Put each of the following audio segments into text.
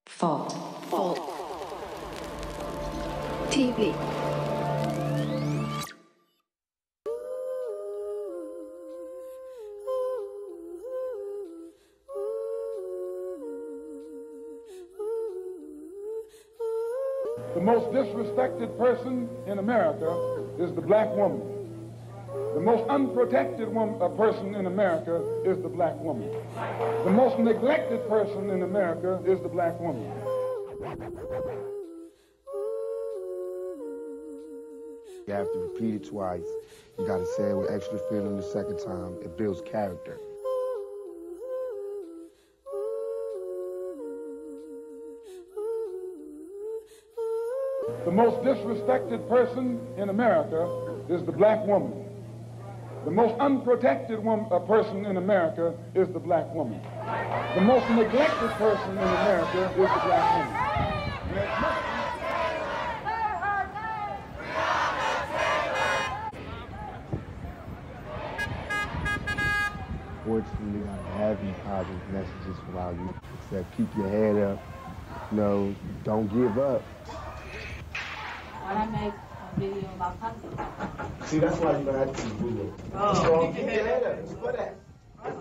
Fault. TV. The most disrespected person in America is the black woman. The most unprotected person in America is the black woman. The most neglected person in America is the black woman. You have to repeat it twice. You got to say it with extra feeling the second time. It builds character. The most disrespected person in America is the black woman. The most unprotected person in America is the black woman. The most neglected person in America is the black woman. Fortunately, I have these positive messages for our youth. Except keep your head up. No, don't give up. When I make a video about puppy. See, that's why you don't have to see video. So keep your head up. Just put that. The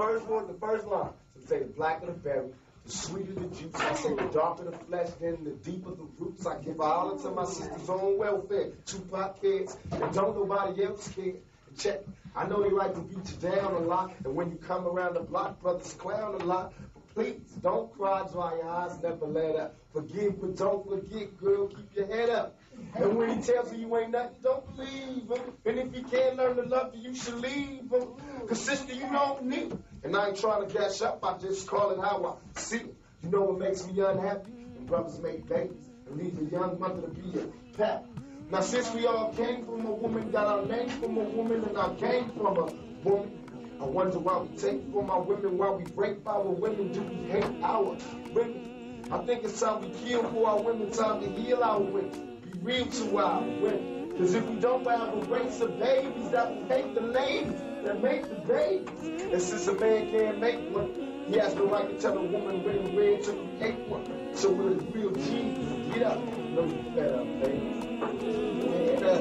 first line. So say the blacker the berry, the sweeter the juice. I say the darker the flesh, then the deeper the roots. I give all to my sister's own welfare. 2 pot kids, and don't nobody else care. And check. I know they like to beat you down a lot, and when you come around the block, brothers clown a lot. But please, don't cry, dry your eyes, never let up. Forgive, but don't forget, girl, keep your head up. And when he tells you you ain't nothing, don't leave him. And if he can't learn to love you, you should leave him. Cause sister, you don't need him. And I ain't trying to gash up, I just call it how I see it. You know what makes me unhappy? When brothers make babies and leave a young mother to be a pap. Now since we all came from a woman, got our name from a woman, and I came from a woman, I wonder why we take from our women, why we break our women, do we hate our women? I think it's time we kill for our women, time to heal our women, be real to our women. Cause if we don't have a race of babies, that will hate the ladies that make the babies. And since a man can't make one, he has no right to tell a woman when red to create one. So with a real Jesus, get up. No, you fed up, baby. Get up.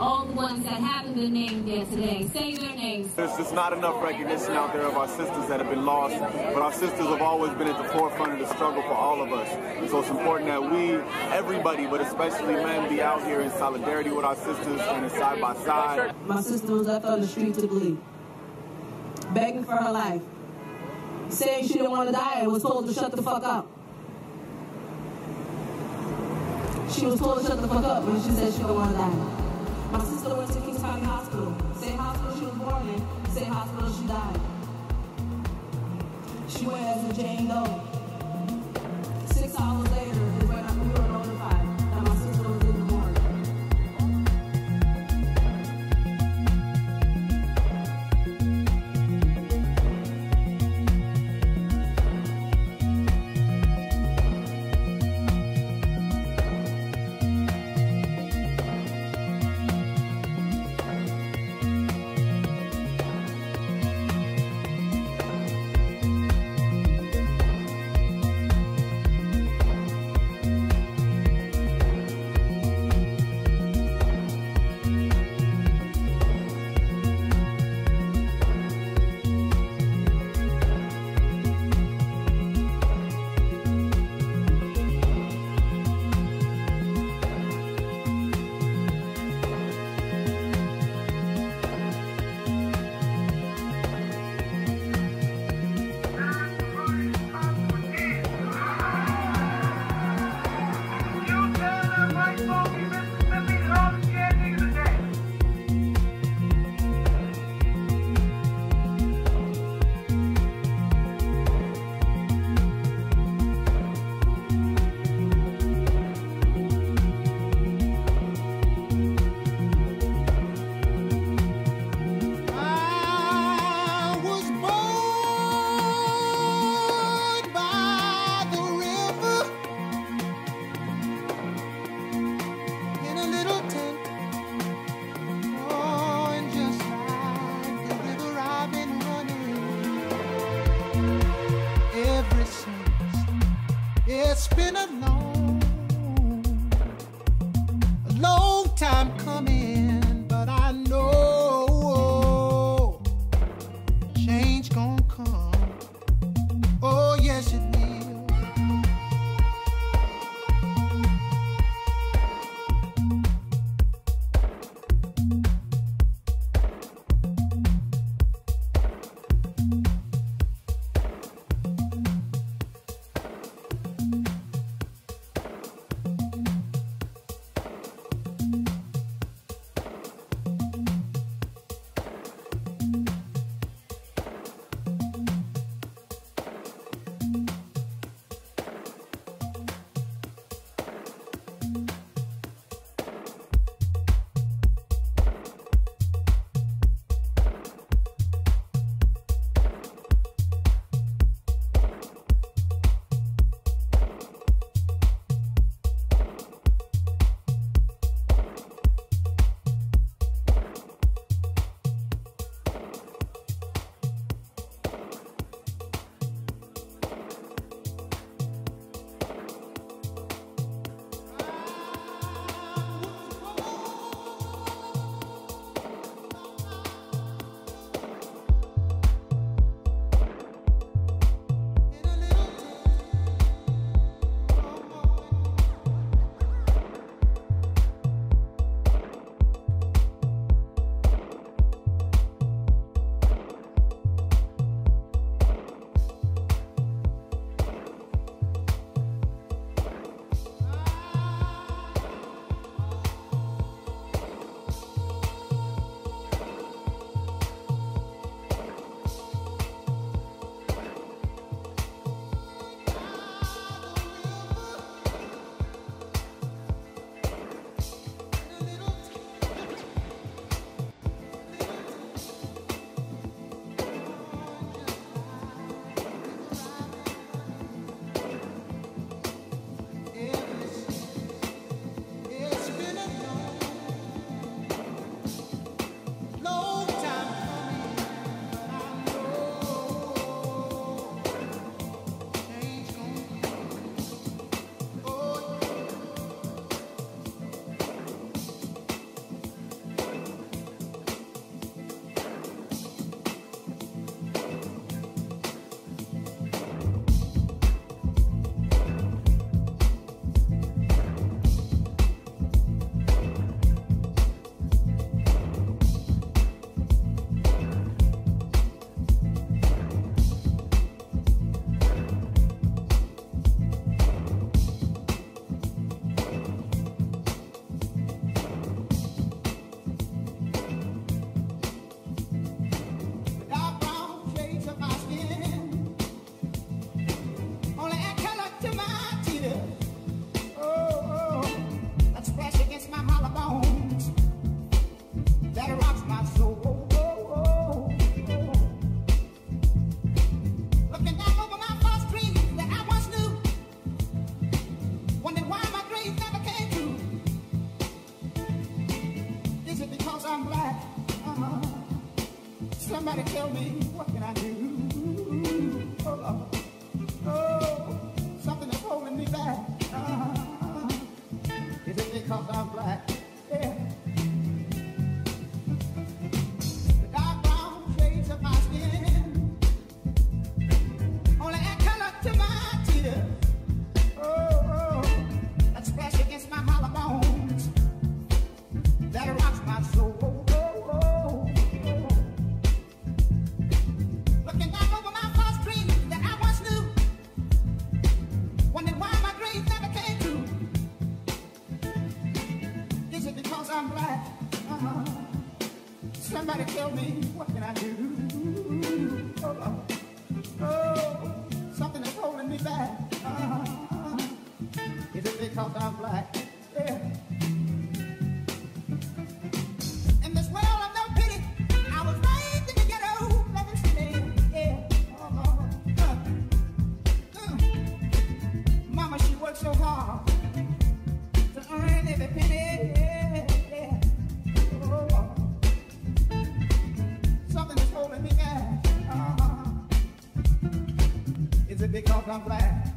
all the ones that haven't been named there today. Say their names. There's just not enough recognition out there of our sisters that have been lost, but our sisters have always been at the forefront of the struggle for all of us. And so it's important that we, everybody, but especially men, be out here in solidarity with our sisters, standing side by side. My sister was left on the street to bleed, begging for her life, saying she didn't want to die and was told to shut the fuck up. She was told to shut the fuck up when she said she didn't want to die. My sister went to Kings County Hospital, same hospital she was born in, same hospital she died. She went as a Jane Doe. 6 hours later is when we were notified that my sister was in the morgue. I'm black. Somebody tell me, what can I do? Oh, something is holding me back. Is it because I'm black? Yeah. The dark brown shades of my skin only add color to my tears. Oh, that splash against my hollow bones that rocks my soul. Looking back over my false dreams that I once knew, wondering why my dreams never came true. Is it because I'm black? Somebody tell me, what can I do? Oh, something is holding me back. Is it because I'm black? Yeah. In this world of no pity, I was raised in the ghetto, living city. Yeah. Mama, she worked so hard to earn every penny. Yeah. Oh, something is holding me back. Is it because I'm black?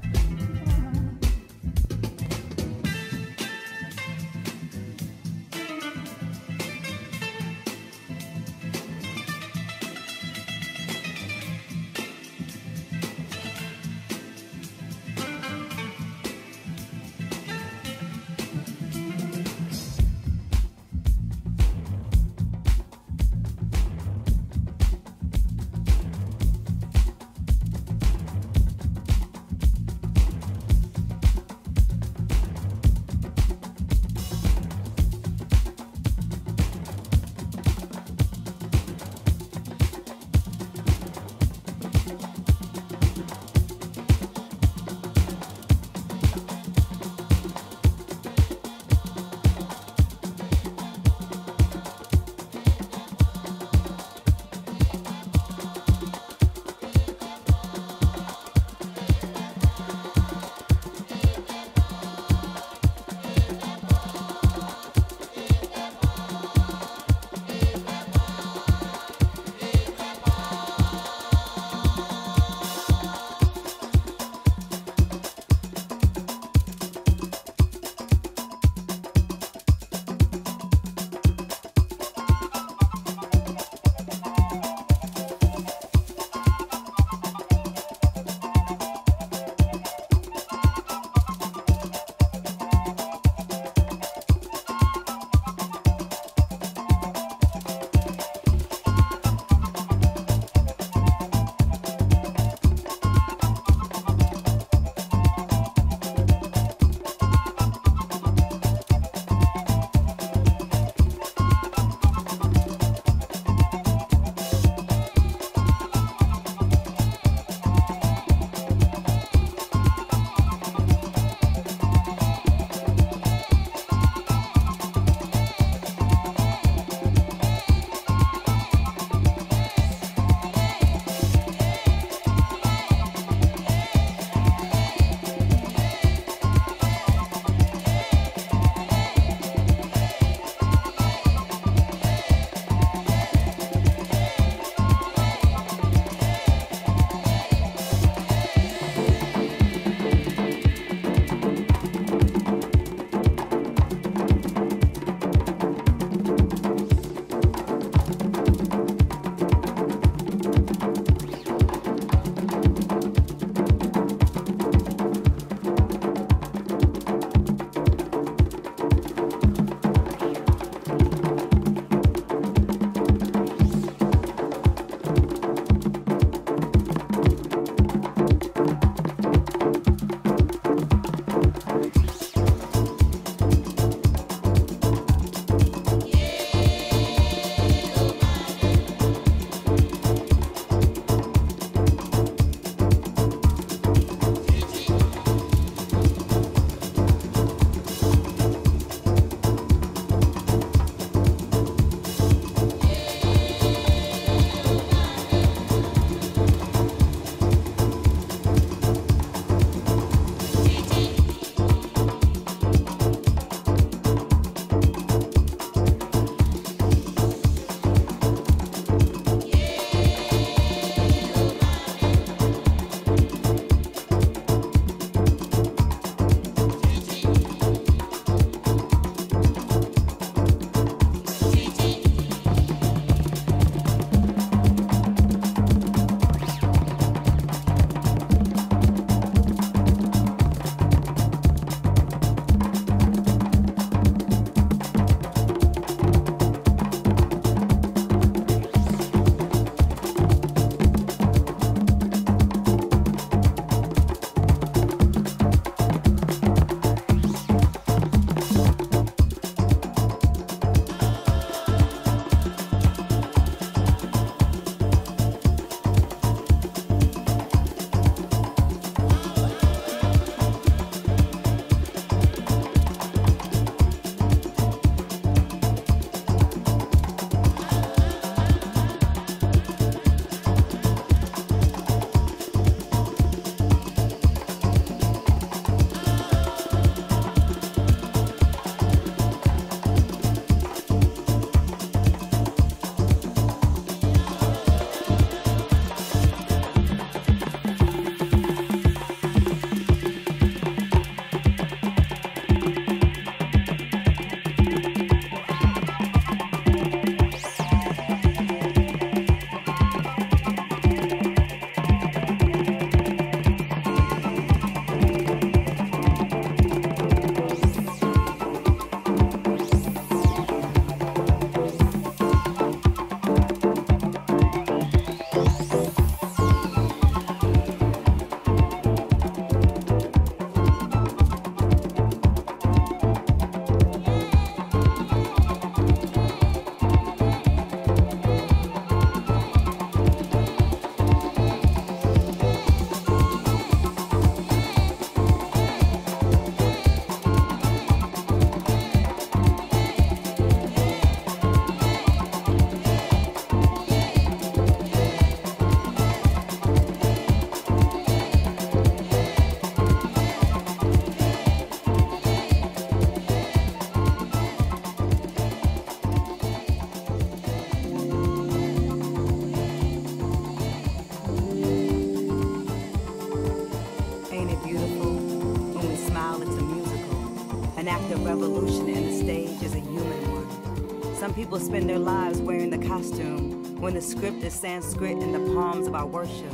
revolution and the stage is a human one. Some people spend their lives wearing the costume when the script is Sanskrit in the palms of our worship.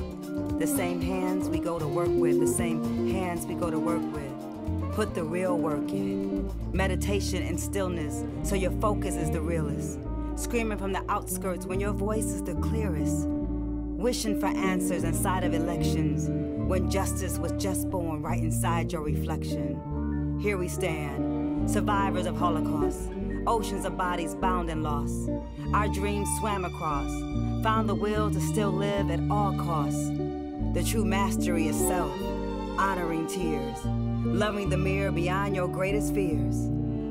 The same hands we go to work with, the same hands we go to work with. Put the real work in. Meditation and stillness so your focus is the realest. Screaming from the outskirts when your voice is the clearest. Wishing for answers inside of elections when justice was just born right inside your reflection. Here we stand, survivors of Holocaust, oceans of bodies bound and lost. Our dreams swam across, found the will to still live at all costs. The true mastery is self, honoring tears, loving the mirror beyond your greatest fears.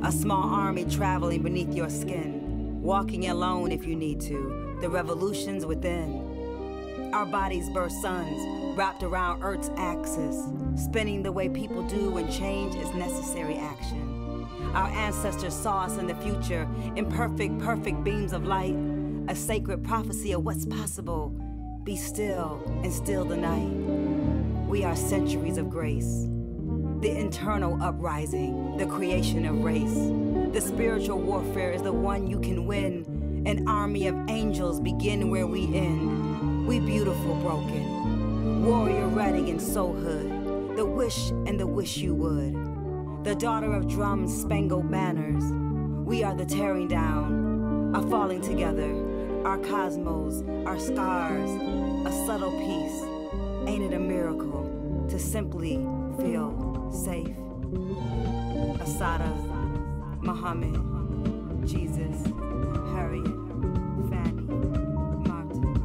A small army traveling beneath your skin, walking alone if you need to, the revolutions within. Our bodies birth suns, wrapped around Earth's axis, spinning the way people do when change is necessary action. Our ancestors saw us in the future, imperfect, perfect beams of light, a sacred prophecy of what's possible. Be still and still the night. We are centuries of grace. The internal uprising, the creation of race. The spiritual warfare is the one you can win. An army of angels begin where we end. We beautiful broken. Warrior ready in soulhood. The wish and the wish you would. The daughter of drums, spangled banners. We are the tearing down, a falling together. Our cosmos, our scars, a subtle peace. Ain't it a miracle to simply feel safe? Asada, Muhammad, Jesus, Harriet, Fanny, Martin,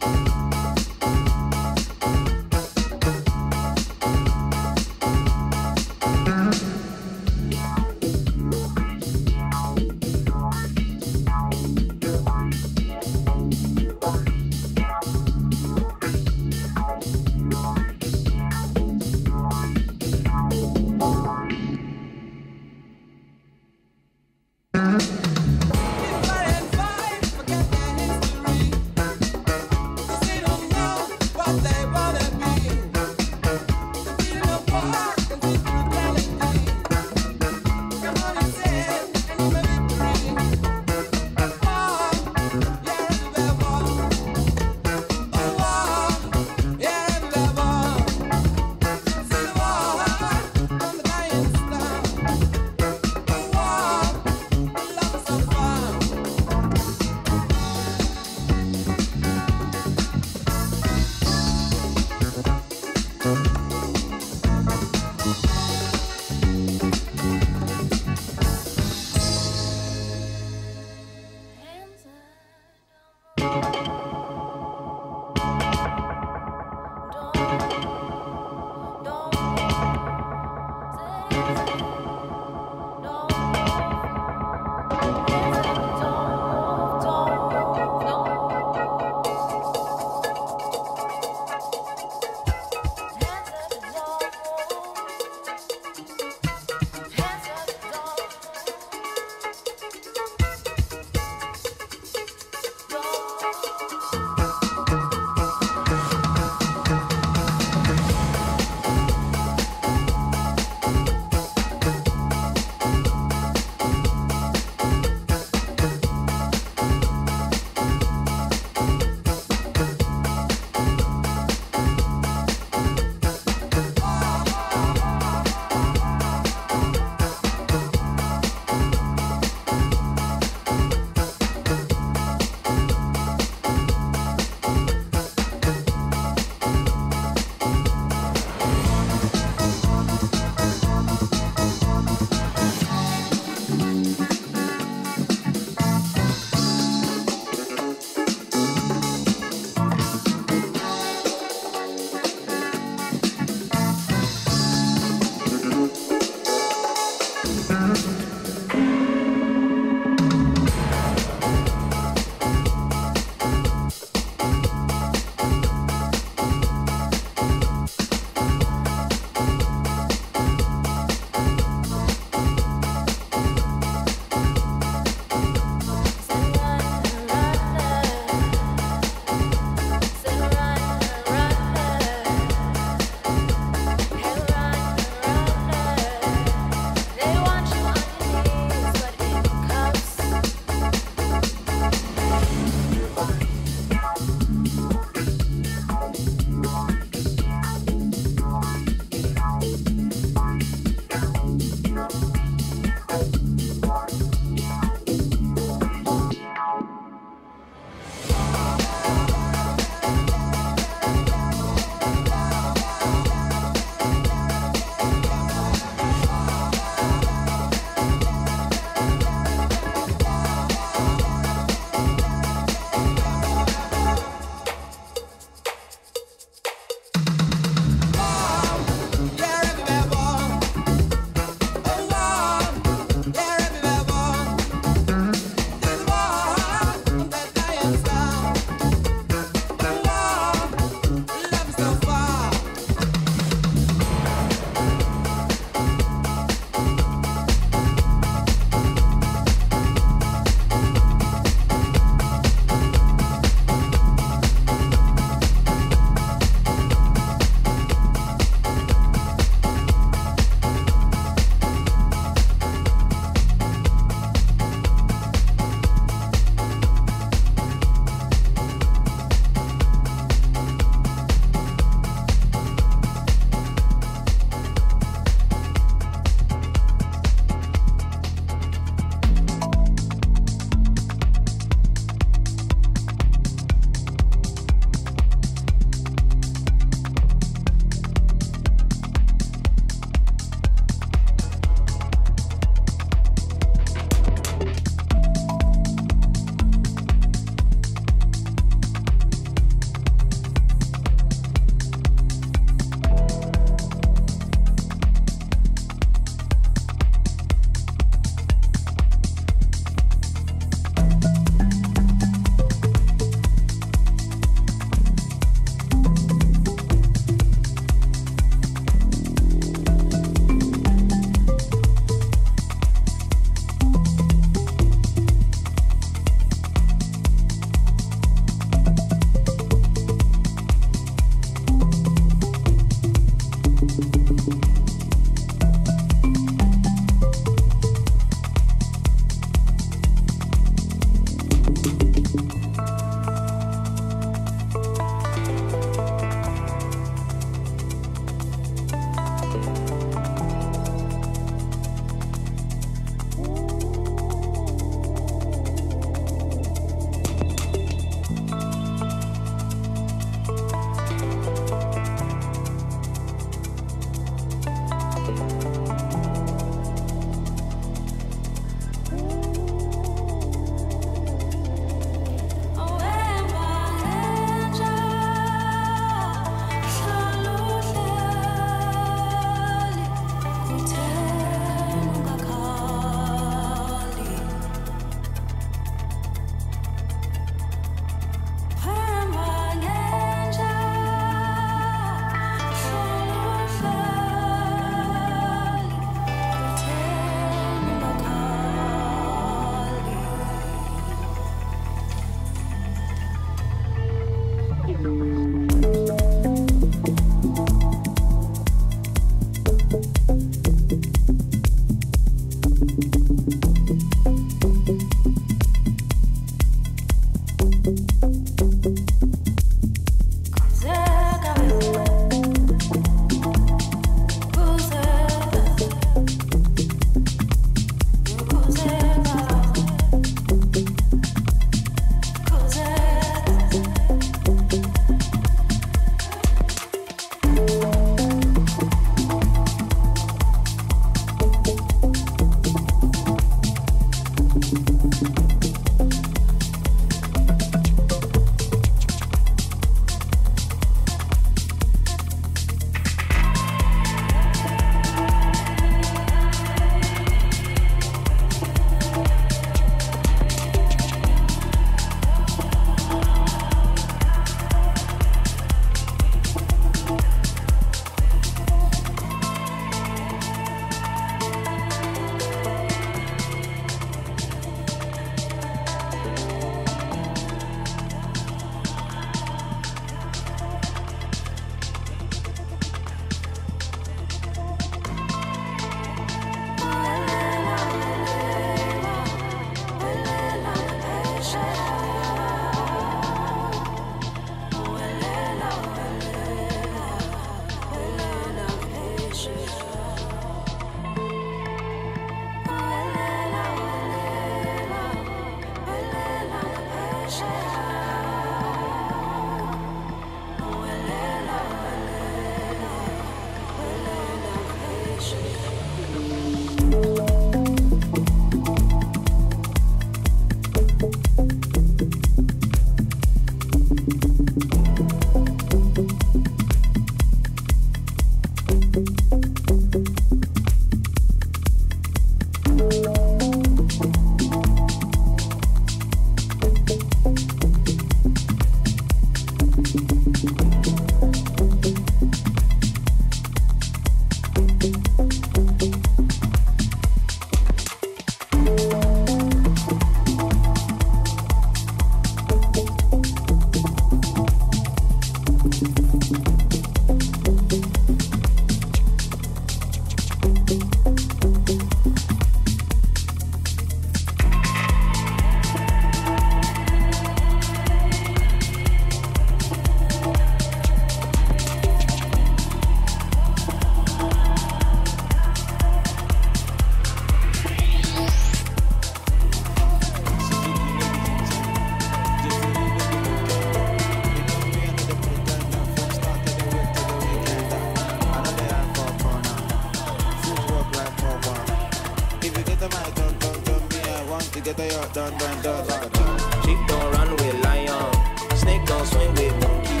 Sheep don't run with lion, snake don't swing with monkey.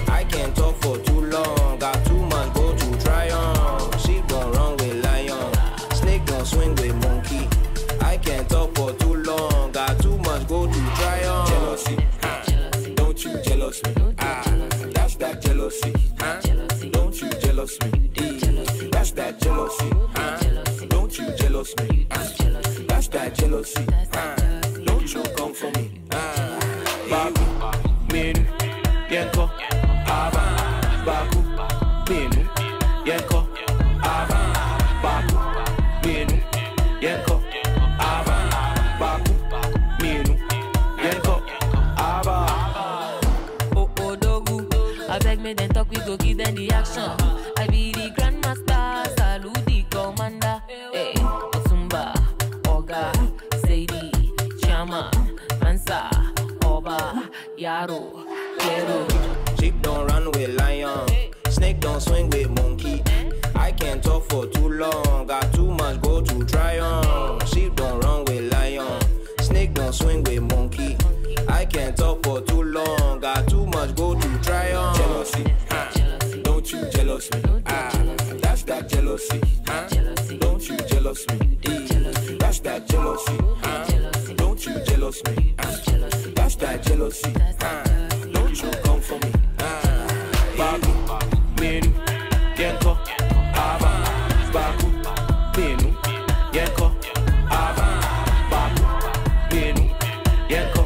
I can't talk for too long, got 2 months go to try on. Sheep don't run with lion, snake don't swing with monkey. I can't talk for too long, got 2 months go to try on. Jealousy, don't you jealous me? That's that jealousy, don't you jealous me? That's that jealousy, don't you jealous me? That's that jealousy, don't you come for me? Baku, menu, yenko, ava. Baku, menu, yenko, ava. Baku, menu, yenko, ava. Baku, menu, yenko, ava. Oh, oh, dogu, I beg me then talk, we go give them the action. I be the grandmaster, salute the commander. Hey, Otumba, Oga, Sadie, Chama, Mansa, Oba, Yaro, Kero. Sheep don't run with lion, snake don't swing with monkey. I can't talk for too long, got 2 months go to try on. Sheep don't run with lion, snake don't swing with monkey. I can't talk for too long, got 2 months go to try on. Jealousy, don't you jealous me? That's that jealousy, don't you jealous me? That's that jealousy, don't you jealous me? That's that jealousy, don't you come for me? Baku, menu, yenko, ava. Baku, menu, yenko, ava. Baku, menu, yenko,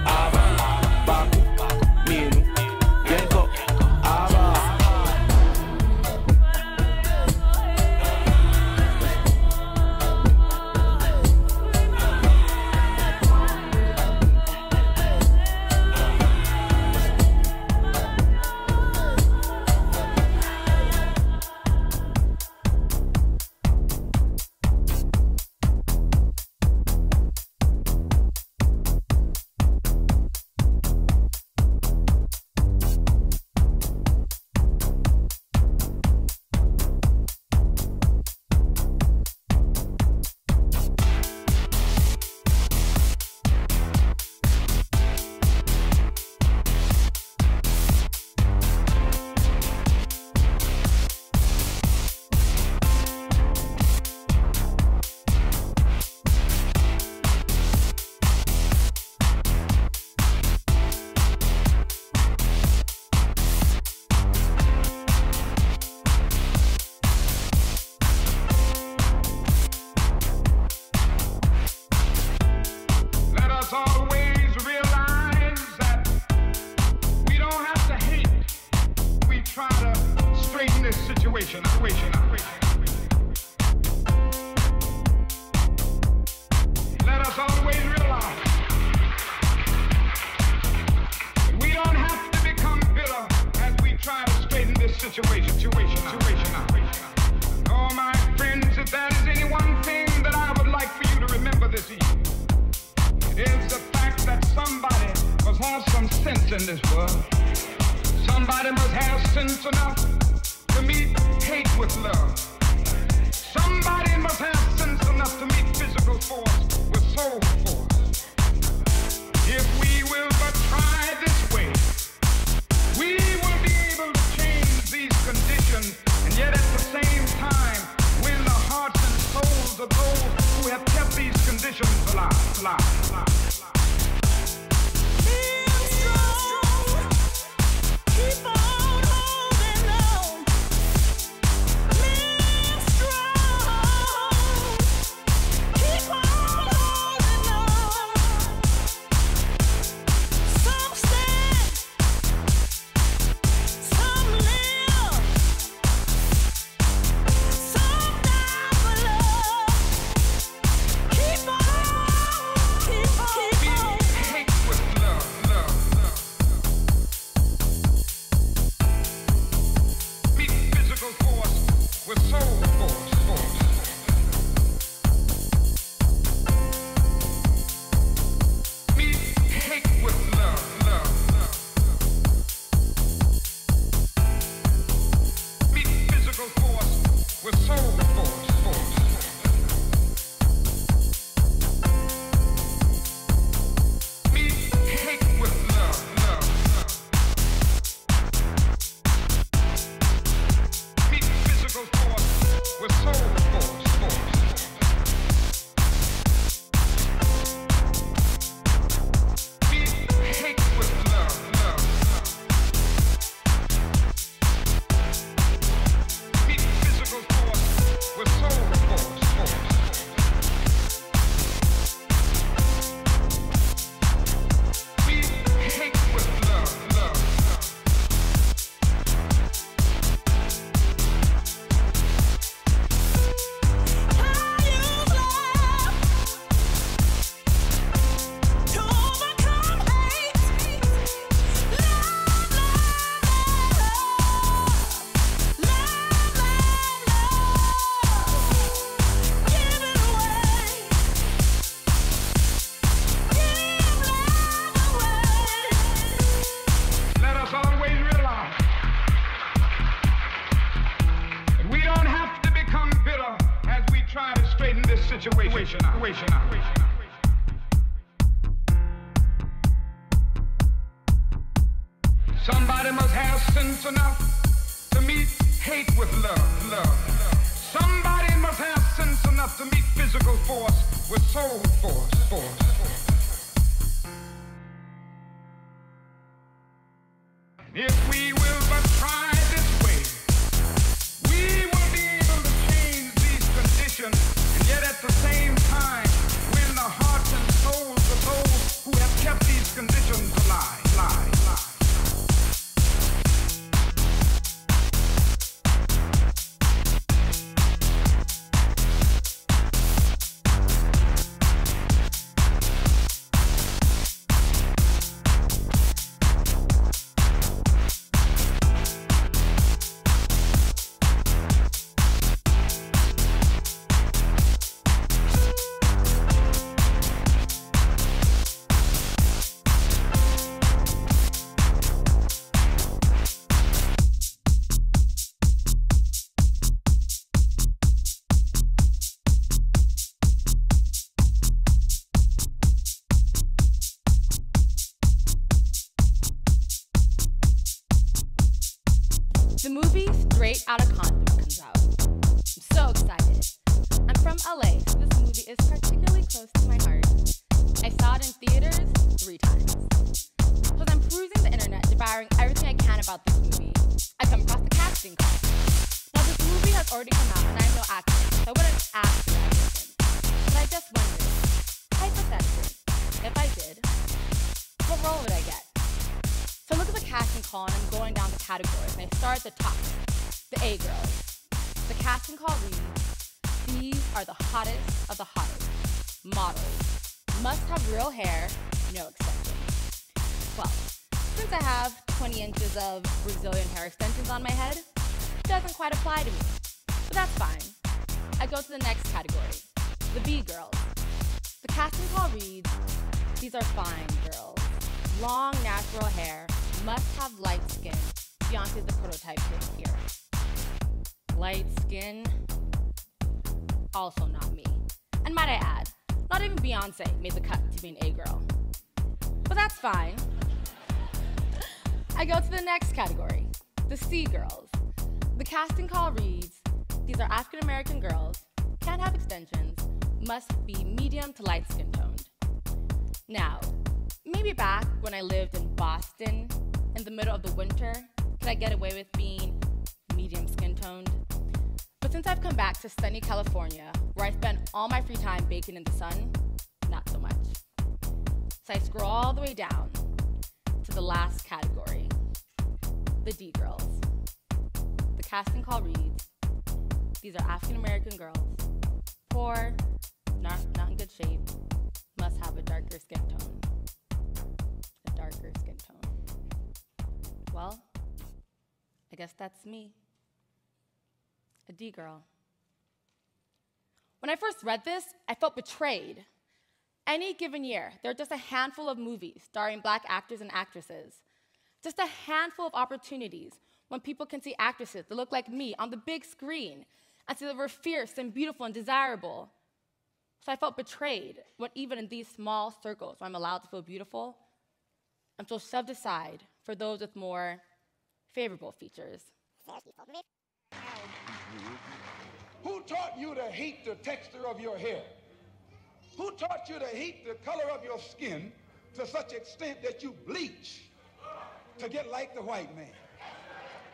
ava. Baku, menu, yenko, ava. Somebody must have sense enough to meet hate with love. Somebody must have sense enough to meet physical force with soul force. If we will but try this way, we will be able to change these conditions, and yet at the same time win the hearts and souls of those who have kept these conditions alive. The movie Straight Outta Compton comes out. I'm so excited. I'm from LA, so this movie is particularly close to my heart. I saw it in theaters 3 times. So as I'm perusing the internet, devouring everything I can about this movie, I come across the casting call. Now this movie has already come out and I'm no actor, so I wouldn't ask the audition. But I just wondered, hypothetically, if I did, what role would I get? So I look at the casting call and I'm going down the categories, and I start at the top, the A girls. The casting call reads, these are the hottest of the hottest. Models. Must have real hair, no exceptions. Well, since I have 20 inches of Brazilian hair extensions on my head, it doesn't quite apply to me. But that's fine. I go to the next category, the B girls. The casting call reads, these are fine girls. Long, natural hair, must have light skin. Beyonce is the prototype here. Light skin, also not me. And might I add, not even Beyonce made the cut to be an A girl. But that's fine. I go to the next category, the C girls. The casting call reads, these are African American girls, can't have extensions, must be medium to light skin toned. Now, maybe back when I lived in Boston in the middle of the winter, could I get away with being medium skin toned? But since I've come back to sunny California, where I spend all my free time baking in the sun, not so much. So I scroll all the way down to the last category, the D girls. The casting call reads, these are African American girls, poor, not in good shape, must have a darker skin tone. Darker skin tone. Well, I guess that's me, a D girl. When I first read this, I felt betrayed. Any given year, there are just a handful of movies starring Black actors and actresses. Just a handful of opportunities when people can see actresses that look like me on the big screen and see that we're fierce and beautiful and desirable. So I felt betrayed when even in these small circles where I'm allowed to feel beautiful, I'm so shoved aside for those with more favorable features. Who taught you to hate the texture of your hair? Who taught you to hate the color of your skin to such extent that you bleach to get like the white man?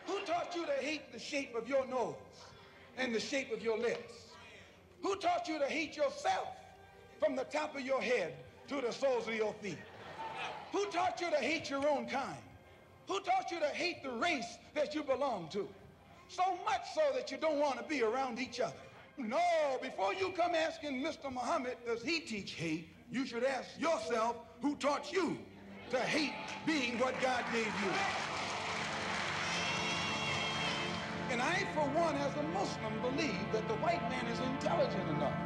Who taught you to hate the shape of your nose and the shape of your lips? Who taught you to hate yourself from the top of your head to the soles of your feet? Who taught you to hate your own kind? Who taught you to hate the race that you belong to? So much so that you don't want to be around each other. No, before you come asking Mr. Muhammad, does he teach hate, you should ask yourself, who taught you to hate being what God gave you? And I, for one, as a Muslim, believe that the white man is intelligent enough.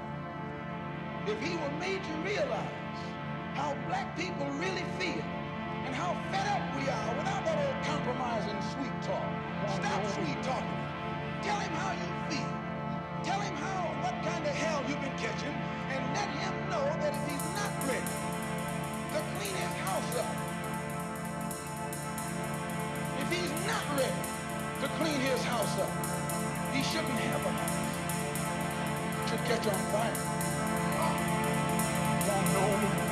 If he were made to realize how black people really feel and how fed up we are without that old compromising sweet talk. Stop sweet talking. Tell him how you feel. Tell him what kind of hell you've been catching, and let him know that if he's not ready to clean his house up, clean his house up. He shouldn't have a house. Should catch on fire. Don't know me.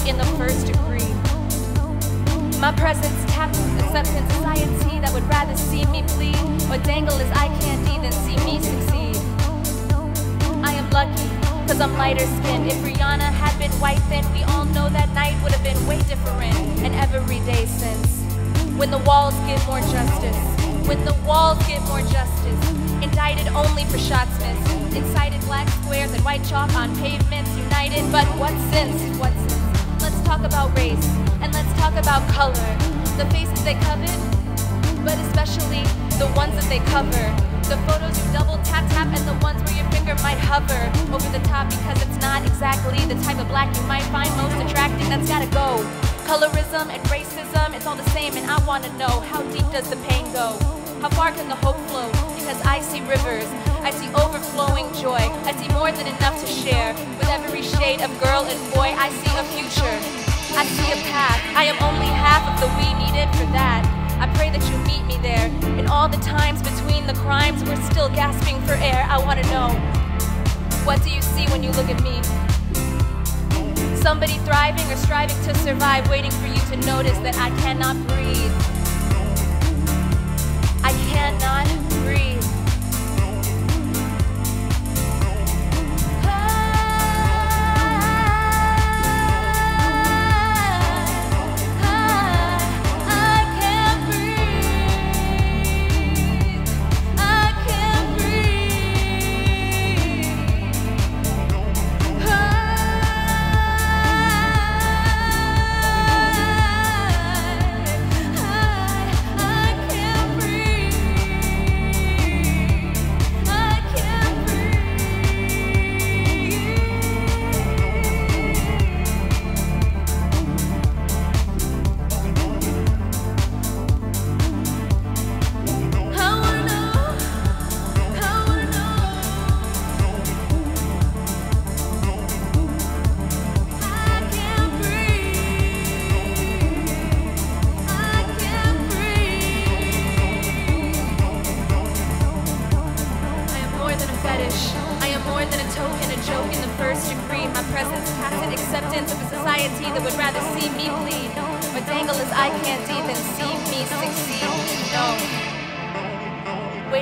In the first degree, my presence taps acceptance society that would rather see me bleed or dangle as eye candy than see me succeed. I am lucky cause I'm lighter skinned. If Rihanna had been white, then we all know that night would have been way different. And every day since, when the walls give more justice, when the walls give more justice, indicted only for shots missed, incited black squares and white chalk on pavements, united. But what since? What since? Let's talk about race, and let's talk about color. The faces they covet, but especially the ones that they cover. The photos you double tap and the ones where your finger might hover over the top because it's not exactly the type of black you might find most attractive. That's gotta go. Colorism and racism, it's all the same, and I wanna know, how deep does the pain go? How far can the hope flow? Because I see rivers, I see overflowing joy, I see more than enough to share. With every shade of girl and boy, I see a future, I see a path. I am only half of the we needed for that. I pray that you meet me there. In all the times between the crimes, we're still gasping for air. I wanna know, what do you see when you look at me? Somebody thriving or striving to survive, waiting for you to notice that I cannot breathe. I cannot breathe.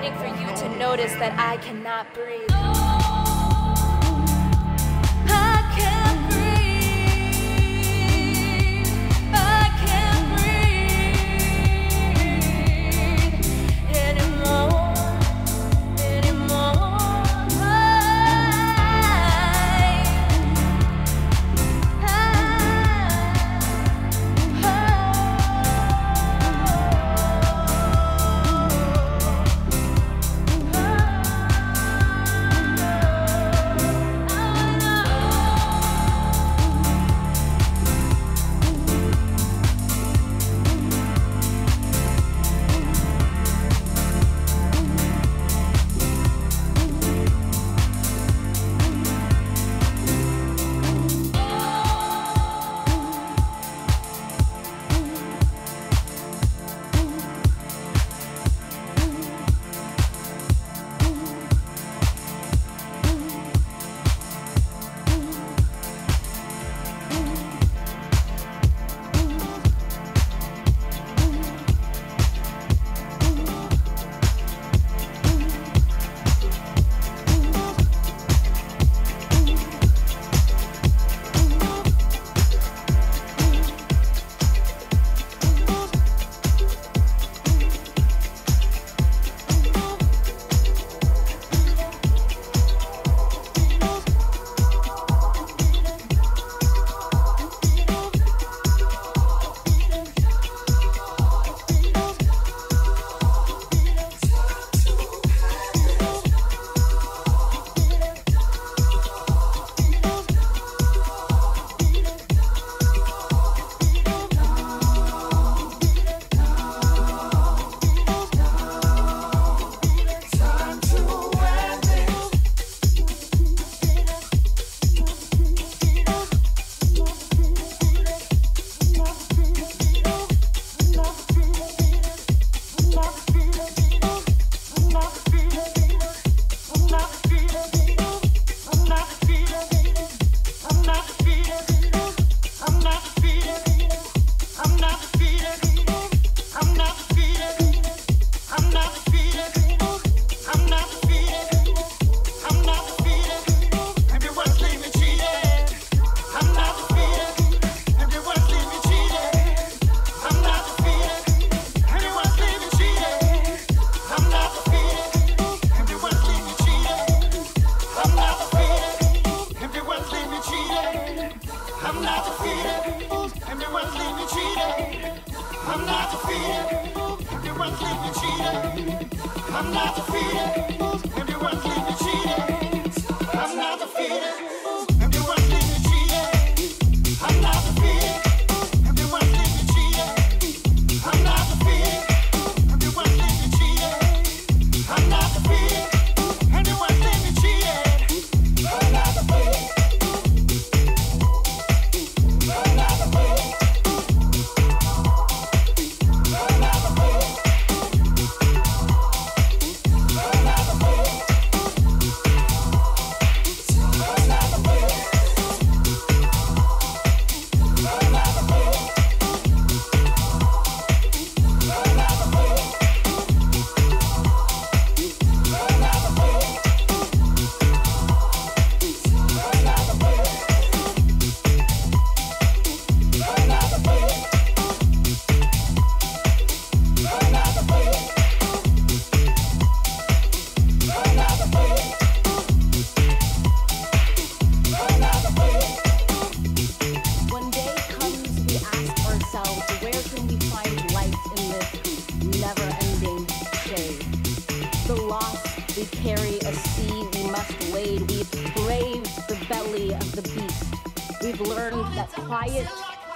waiting for you to notice that I cannot breathe. I can't breathe. I can't breathe anymore.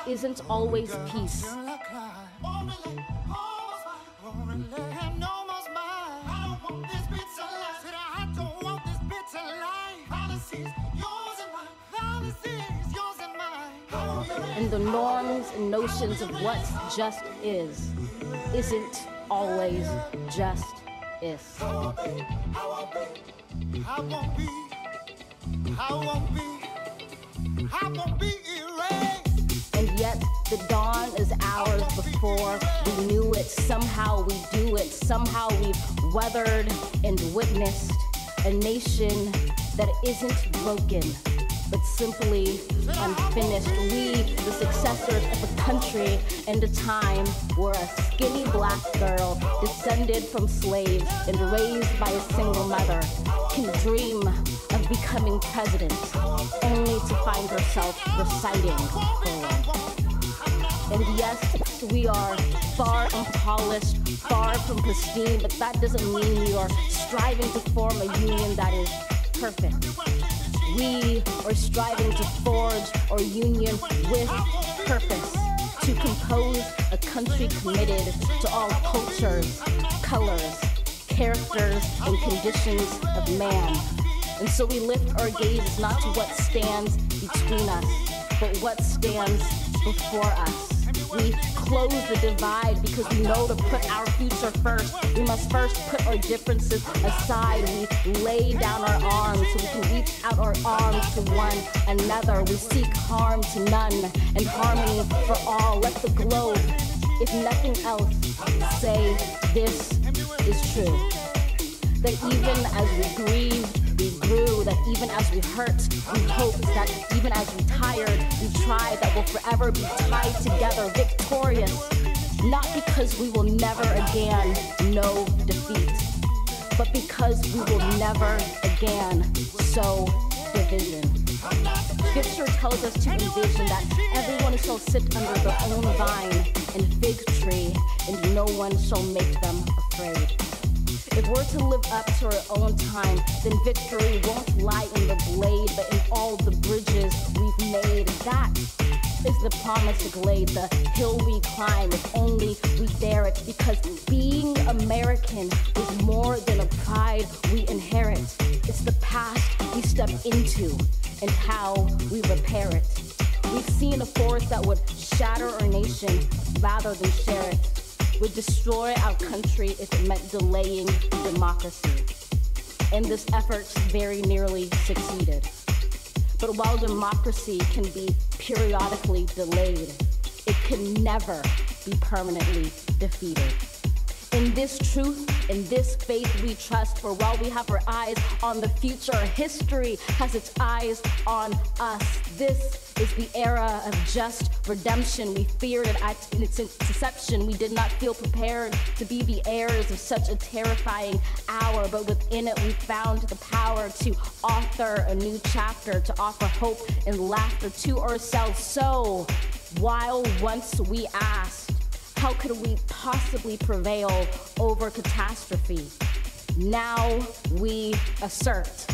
Isn't always peace. And the norms and notions of what just is isn't always just is. I won't be erased. And yet the dawn is hours before we knew it. Somehow we do it. Somehow we've weathered and witnessed a nation that isn't broken, but simply unfinished. We, the successors of a country and a time where a skinny black girl descended from slaves and raised by a single mother can dream of becoming president, only to find herself reciting poems. And yes, we are far from polished, far from pristine, but that doesn't mean we are striving to form a union that is perfect. We are striving to forge our union with purpose, to compose a country committed to all cultures, colors, characters, and conditions of man. And so we lift our gaze not to what stands between us, but what stands before us. We close the divide because we know to put our future first. We must first put our differences aside. We lay down our arms so we can reach out our arms to one another. We seek harm to none and harmony for all. Let the globe, if nothing else, say this is true. That even as we grieved, we grew, that even as we hurt, we hoped, that even as we tired, we tried, that we'll forever be tied together, victorious, not because we will never again know defeat, but because we will never again sow division. Scripture tells us to envision that everyone shall sit under their own vine and fig tree, and no one shall make them afraid. If we're to live up to our own time, then victory won't lie in the blade, but in all the bridges we've made. That is the promised glade, the hill we climb, if only we dare it, because being American is more than a pride we inherit. It's the past we step into and how we repair it. We've seen a force that would shatter our nation rather than share it, would destroy our country if it meant delaying democracy. And this effort very nearly succeeded. But while democracy can be periodically delayed, it can never be permanently defeated. In this truth, in this faith we trust, for while we have our eyes on the future, history has its eyes on us. This is the era of just redemption. We feared it at its inception. We did not feel prepared to be the heirs of such a terrifying hour, but within it we found the power to author a new chapter, to offer hope and laughter to ourselves. So, while once we asked, how could we possibly prevail over catastrophe? Now we assert,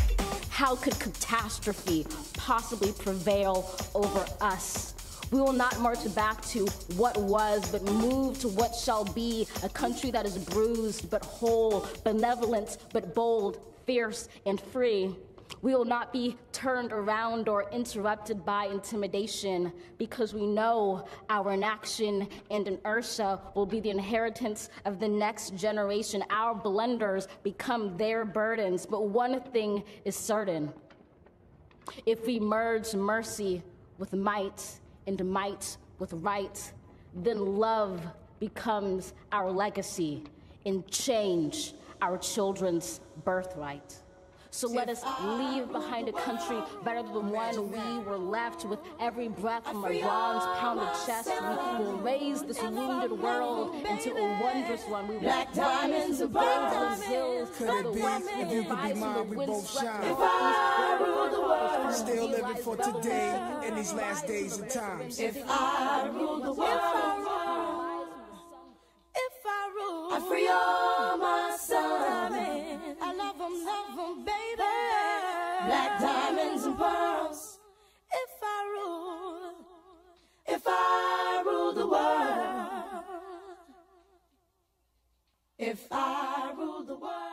how could catastrophe possibly prevail over us? We will not march back to what was, but move to what shall be, a country that is bruised but whole, benevolent but bold, fierce and free. We will not be turned around or interrupted by intimidation, because we know our inaction and inertia will be the inheritance of the next generation. Our blunders become their burdens. But one thing is certain: if we merge mercy with might and might with right, then love becomes our legacy and change our children's birthright. So let us leave behind a country better than one we were left with. Every breath from our bronze-pounded chest, we will raise this wounded world into a wondrous one. We will rise to golden hills. Could it be if you could be mine, we both shine? If I rule the world, still living for today in these last days and times. If I rule the world, if I rule, I free all my sons. I love them, baby. Black diamonds and pearls. If I rule the world, if I rule the world.